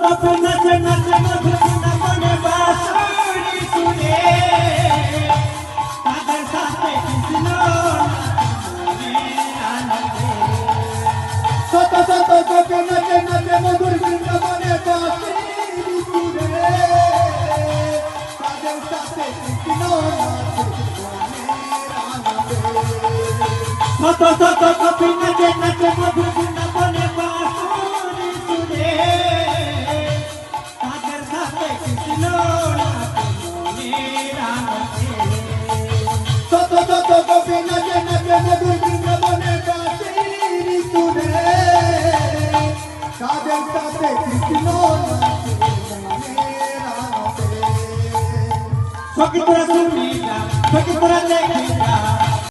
গোপে নাচে নাচে মধুর বৃন্দাবনে বাঁশরি সুরে তাদের সাথে কৃষ্ণ মনের আনন্দে। শত শত গোপে নাচে নাচে মধুর বৃন্দাবনে বাঁশরি সুরে তাদের সাথে কৃষ্ণ মনের আনন্দে। শত শত গোপী নাচে নাচে মধুর বৃন্দাবনে বাঁশরি সুরে তাদের সাথে কৃষ্ণ মনের আনন্দে। শত শত গোপী নাচে নাচে মধুর বৃন্দাবনে বাঁশরি সুরে তাদের সাথে কৃষ্ণ নাচে মনের আনন্দে। সখী তোরা শুনি যা, সখী তোরা দেখে যা,